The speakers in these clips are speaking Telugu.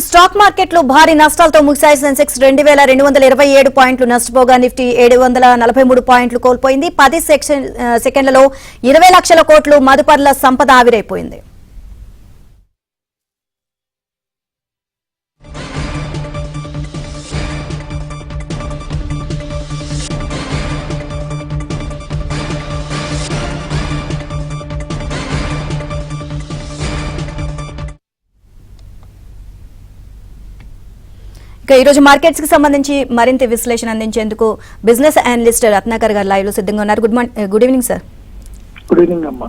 స్టాక్ మార్కెట్ లో భారీ నష్టాలతో ముగిశాయి. సెన్సెక్స్ 2227 పాయింట్లు నష్టపోగా నిఫ్టీ 743 పాయింట్లు కోల్పోయింది. 10 సెకండ్లలో 20 లక్షల కోట్లు మదుపర్ల సంపద ఆవిరైపోయింది. ఈ రోజు మార్కెట్స్ కి సంబంధించి మరింత విశ్లేషణ అందించేందుకు బిజినెస్ అనలిస్ట్ రత్నాకర్ గారు లైవ్ లో సిద్ధంగా ఉన్నారు. Good evening sir. Good evening అమ్మా.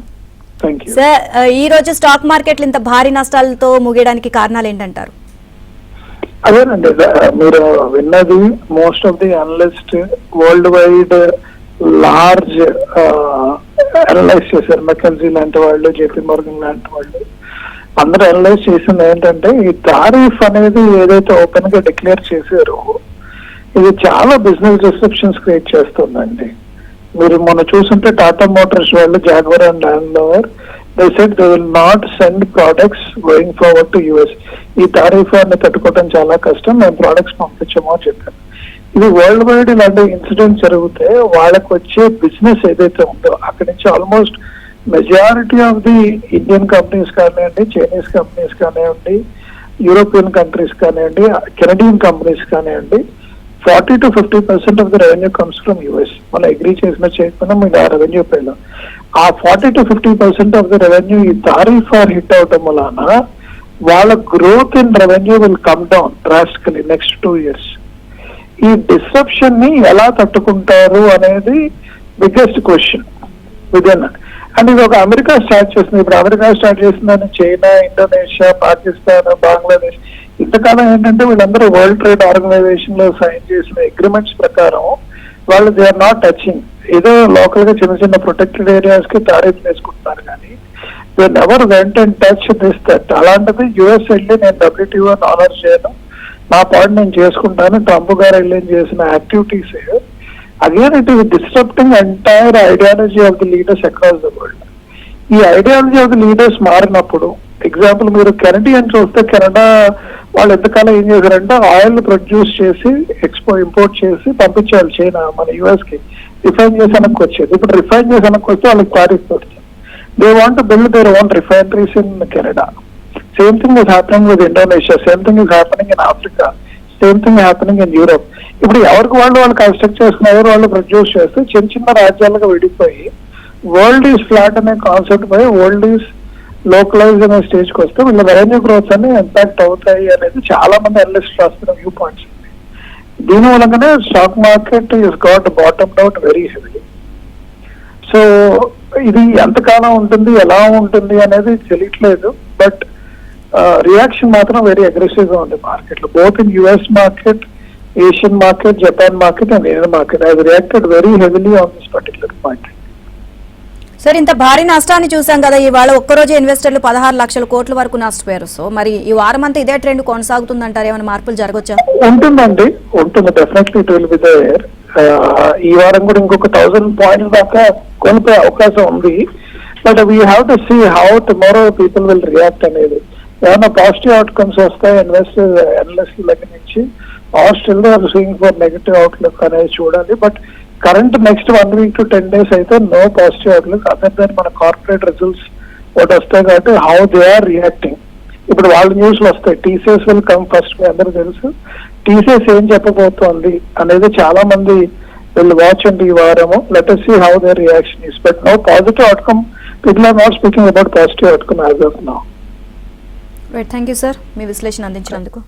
Thank you sir. ఈ రోజు స్టాక్ మార్కెట్లు ఇంత భారీ నష్టాలతో ముగియడానికి కారణాలు ఏంటంటారు? అదేనండి, మీరు విన్నది most of the analyst world wide large analyse చేశారు. మెకన్జీ లాంటి వాళ్ళు, జేపీ మోర్గన్ లాంటి వాళ్ళు అందరూ అనలైజ్ చేసింది ఏంటంటే, ఈ టారిఫ్ అనేది ఏదైతే ఓపెన్ గా డిక్లేర్ చేశారో ఇది చాలా బిజినెస్ డిస్ట్రప్షన్స్ క్రియేట్ చేస్తుందండి. మీరు మొన్న చూస్తుంటే టాటా మోటార్స్ వాళ్ళు, Jaguar and land rover, they said they will not send products going forward to US. ఈ టారిఫ్ అన్ని తట్టుకోవడం చాలా కష్టం, మేము ప్రొడక్ట్స్ పంపించమో చెప్పారు. ఇది వరల్డ్ వైడ్ ఇలాంటి ఇన్సిడెంట్ జరిగితే వాళ్ళకి వచ్చే బిజినెస్ ఏదైతే ఉందో అక్కడి నుంచి almost majority of the Indian companies కానివ్వండి, చైనీస్ కంపెనీస్ కానివ్వండి, యూరోపియన్ కంట్రీస్ కానివ్వండి, కెనడియన్ కంపెనీస్ కానివ్వండి, 40 to 50% of the revenue comes from US. మనం అగ్రీ చేసినా చేయకపోయినా మీకు ఆ రెవెన్యూ పైన ఆ 40 to 50% ఆఫ్ ది రెవెన్యూ ఈ టారిఫ్ ఆర్ హిట్ అవటం వలన వాళ్ళ growth in revenue will come down drastically next 2 years. ఈ డిస్రప్షన్ ని ఎలా తట్టుకుంటారు అనేది బిగ్గెస్ట్ క్వశ్చన్ విదిన్. అండ్ ఇది ఒక అమెరికా స్టార్ట్ చేస్తుంది. ఇప్పుడు అమెరికా స్టార్ట్ చేసిందని చైనా, ఇండోనేషియా, పాకిస్తాన్, బంగ్లాదేశ్ ఇంతకాలం ఏంటంటే వీళ్ళందరూ వరల్డ్ ట్రేడ్ ఆర్గనైజేషన్ లో సైన్ చేసిన అగ్రిమెంట్స్ ప్రకారం వాళ్ళు దే ఆర్ నాట్ టచింగ్. ఏదో లోకల్ గా చిన్న చిన్న ప్రొటెక్టెడ్ ఏరియాస్ కి టారిఫ్ వేసుకుంటున్నారు, కానీ they never went and touch this that. అలాంటిది యుఎస్ వెళ్ళి నేను WTO ఆనర్ చేయను, నా పాయింట్ నేను చేసుకుంటాను, ట్రంప్ గారు వెళ్ళి చేసిన activities again it is disrupting entire ideology of the leaders across the world. ఈ ఐడియాలజీ ఆఫ్ ది లీడర్స్ మారినప్పుడు, ఎగ్జాంపుల్ మీరు కెనడియన్ చూస్తే, కెనడా వాళ్ళు ఎంతకాలం ఏం చేశారంటే ఆయిల్ ప్రొడ్యూస్ చేసి ఇంపోర్ట్ చేసి పంపించేవాళ్ళు చైనా, మన యుఎస్ కి రిఫైన్ చేసి వెనక్కి వచ్చేది. ఇప్పుడు రిఫైన్ చేసి వెనక్కి వస్తే వాళ్ళకి టారిఫ్ పడుతుంది. They want to build their own refineries in Canada. Same thing is happening with Indonesia, same thing is happening in Africa, same thing happening in Europe. ఇప్పుడు ఎవరికి వాళ్ళు కన్స్ట్రక్ట్ చేసుకున్నారు, వాళ్ళు ప్రొడ్యూస్ చేస్తే చిన్న చిన్న రాజ్యాలుగా విడిపోయి వరల్డ్ ఈజ్ ఫ్లాట్ అనే కాన్సెప్ట్ పై వరల్డ్ ఈజ్ లోకలైజ్ అనే స్టేజ్కి వస్తే వీళ్ళ రెవెన్యూ గ్రోత్ అన్ని ఇంపాక్ట్ అవుతాయి అనేది చాలా మంది అనలిస్ట్ రాస్తున్న వ్యూ పాయింట్స్. దీని మూలంగానే stock market is got bottom out very heavily. So ఇది ఎంతకాలం ఉంటుంది, ఎలా ఉంటుంది అనేది తెలియట్లేదు. బట్ రియాక్షన్ మాత్రం వెరీ అగ్రెసివ్ గా ఉంది మార్కెట్ లో, both in US market, Asian market, Japan market and Indian market has reacted very heavily on this particular point. Sir, ఇంత భారీ నష్టాన్ని చూసాం కదా, ఇవాళ ఒక్కరోజు ఇన్వెస్టర్లు 16 లక్షల కోట్ల వరకు నష్టపోయారు. సో మరి ఈ వారం అంతా ఇదే ట్రెండ్ కొనసాగుతుందంటారు? ఏమైనా మార్పులు జరగొచ్చా? ఉంటుందండి, ఉంటుంది, definitely it will be there. ఈ వారం కూడా ఇంకొక 1000 పాయింట్స్ దాకా కొనిపోయే అవకాశం ఉంది. But we have to see how tomorrow people will react అనేది. ఏమైనా పాజిటివ్ అవుట్కమ్స్ వస్తాయి అనలిస్ట్ దగ్గర నుంచి, still they are seeing for negative outlook అనేది చూడాలి. But current next 1 week to 10 days అయితే no positive outlook other than మన కార్పొరేట్ రిజల్ట్స్ ఒకటి వస్తాయి కాబట్టి హౌ దే ఆర్ రియాక్టింగ్. ఇప్పుడు వాళ్ళ న్యూస్లు వస్తాయి, టీసీఎస్ విల్ కమ్ ఫస్ట్, మీ అందరూ తెలుసు. టీసీఎస్ ఏం చెప్పబోతోంది అనేది చాలా మంది విల్ వాచ్ అండి ఈ వారము. Let us see how their reaction is. But no positive outcome. People are not speaking about positive outcome as of now. Right, thank you sir మీ విశ్లేషణ అందించినందుకు.